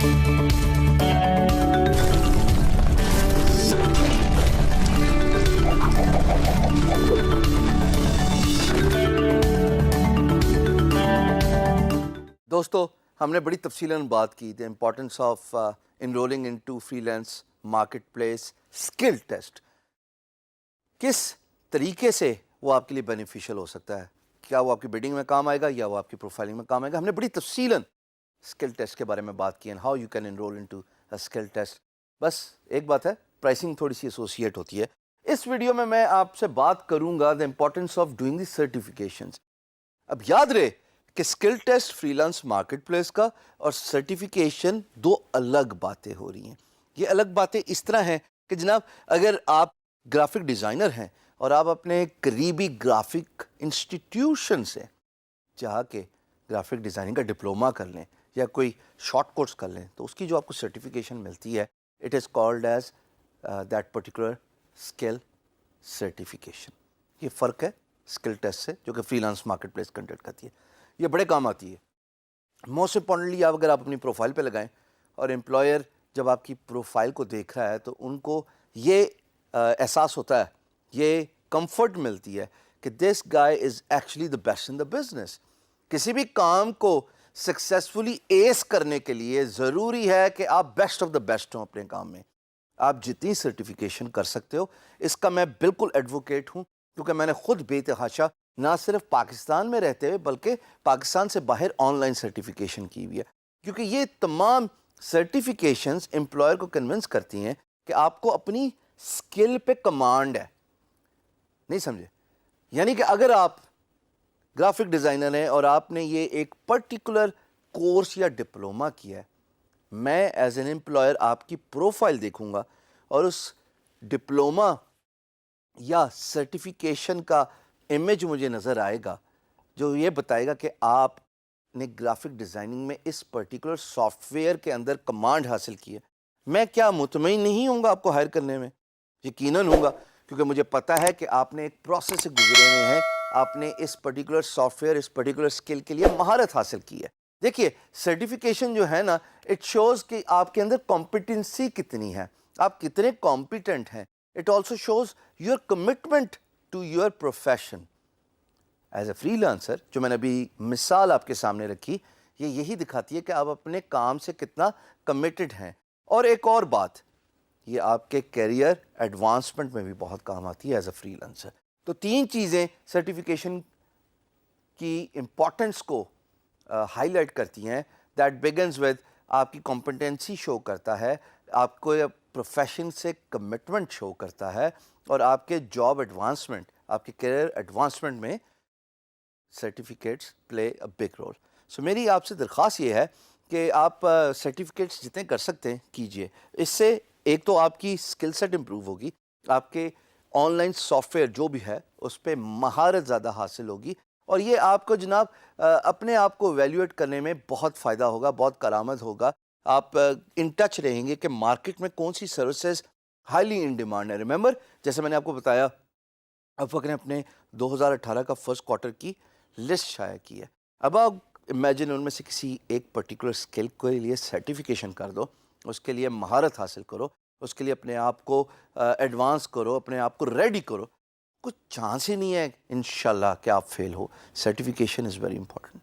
دوستو ہم نے بڑی تفصیلاً بات کی the importance of enrolling in to freelance marketplace skill test. کس طریقے سے وہ آپ کے لیے بینیفیشیل ہو سکتا ہے, کیا وہ آپ کی بڈنگ میں کام آئے گا یا وہ آپ کی پروفائلنگ میں کام آئے گا. ہم نے بڑی تفصیلاً اسکل ٹیسٹ کے بارے میں بات کی, how you can enrol into skill test. بس ایک بات ہے, پرائسنگ تھوڑی سی ایسوسیٹ ہوتی ہے. اس ویڈیو میں آپ سے بات کروں گا the importance of doing the certifications. اب یاد رہے کہ skill test freelance marketplace کا اور سرٹیفیکیشن دو الگ باتیں ہو رہی ہیں. یہ الگ باتیں اس طرح ہیں کہ جناب اگر آپ گرافک ڈیزائنر ہیں اور آپ اپنے قریبی گرافک انسٹیٹیوشن سے چاہ کے گرافک ڈیزائننگ کا ڈپلوما کر لیں یا کوئی شارٹ کورس کر لیں تو اس کی جو آپ کو سرٹیفیکیشن ملتی ہے it is called as that particular skill certification. یہ فرق ہے اسکل ٹیسٹ سے جو کہ free lance market place conduct کرتی ہے. یہ بڑے کام آتی ہے. موسٹ امپورٹنٹلی آپ اگر آپ اپنی پروفائل پہ لگائیں اور امپلائر جب آپ کی پروفائل کو دیکھ رہا ہے تو ان کو یہ احساس ہوتا ہے, یہ کمفرٹ ملتی ہے کہ this guy is actually the best in the business. کسی بھی کام کو سکسیزفلی ایس کرنے کے لیے ضروری ہے کہ آپ بیسٹ آف دا بیسٹ ہوں اپنے کام میں. آپ جتنی سرٹیفیکیشن کر سکتے ہو اس کا میں بالکل ایڈوکیٹ ہوں, کیونکہ میں نے خود بے تحاشا نہ صرف پاکستان میں رہتے ہوئے بلکہ پاکستان سے باہر آن لائن سرٹیفیکیشن کی ہوئی ہے. کیونکہ یہ تمام سرٹیفیکیشنز امپلائر کو کنونس کرتی ہیں کہ آپ کو اپنی اسکل پہ کمانڈ ہے. نہیں سمجھے؟ یعنی کہ اگر آپ گرافک ڈیزائنر ہیں اور آپ نے یہ ایک پرٹیکولر کورس یا ڈپلوما کیا ہے, میں ایز این امپلائر آپ کی پروفائل دیکھوں گا اور اس ڈپلوما یا سرٹیفیکیشن کا امیج مجھے نظر آئے گا جو یہ بتائے گا کہ آپ نے گرافک ڈیزائننگ میں اس پرٹیکولر سافٹ ویئر کے اندر کمانڈ حاصل کی ہے. میں کیا مطمئن نہیں ہوں گا آپ کو ہائر کرنے میں؟ یقیناً ہوں گا, کیونکہ مجھے پتا ہے کہ آپ نے ایک پروسیس سے گزرے ہوئے ہیں, آپ نے اس پرٹیکولر سافٹ ویئر اس پرٹیکولر اسکل کے لیے مہارت حاصل کی ہے. دیکھیے سرٹیفیکیشن جو ہے نا اٹ شوز کہ آپ کے اندر کمپیٹنسی کتنی ہے, آپ کتنے کمپیٹنٹ ہیں. It also shows your commitment to your profession as a freelancer. جو میں نے ابھی مثال آپ کے سامنے رکھی یہ یہی دکھاتی ہے کہ آپ اپنے کام سے کتنا کمیٹڈ ہیں. اور ایک اور بات, یہ آپ کے کیریئر ایڈوانسمنٹ میں بھی بہت کام آتی ہے ایز اے فری لانسر. تو تین چیزیں سرٹیفیکیشن کی امپورٹنس کو ہائی لائٹ کرتی ہیں. دیٹ بگنز ود آپ کی کمپٹنسی شو کرتا ہے, آپ کو پروفیشن سے کمٹمنٹ شو کرتا ہے, اور آپ کے جاب ایڈوانسمنٹ, آپ کے کیریئر ایڈوانسمنٹ میں certificates play a big role. So میری آپ سے درخواست یہ ہے کہ آپ سرٹیفکیٹس جتنے کر سکتے ہیں کیجئے. اس سے ایک تو آپ کی اسکل سیٹ امپروو ہوگی, آپ کے آن لائن سافٹ ویئر جو بھی ہے اس پہ مہارت زیادہ حاصل ہوگی, اور یہ آپ کو جناب اپنے آپ کو ایویلیویٹ کرنے میں بہت فائدہ ہوگا, بہت کارآمد ہوگا. آپ ان ٹچ رہیں گے کہ مارکیٹ میں کون سی سروسز ہائیلی ان ڈیمانڈ ہے. ریمبر جیسے میں نے آپ کو بتایا افق نے اپنے 2018 کا فرسٹ کوارٹر کی لسٹ شائع کی ہے. اب آپ امیجن ان میں سے کسی ایک پرٹیکولر اسکل کے لیے سرٹیفیکیشن کر دو, اس کے لیے مہارت حاصل کرو, اس کے لیے اپنے آپ کو ایڈوانس کرو, اپنے آپ کو ریڈی کرو. کچھ چانس ہی نہیں ہے انشاءاللہ کہ آپ فیل ہو. Certification is very important.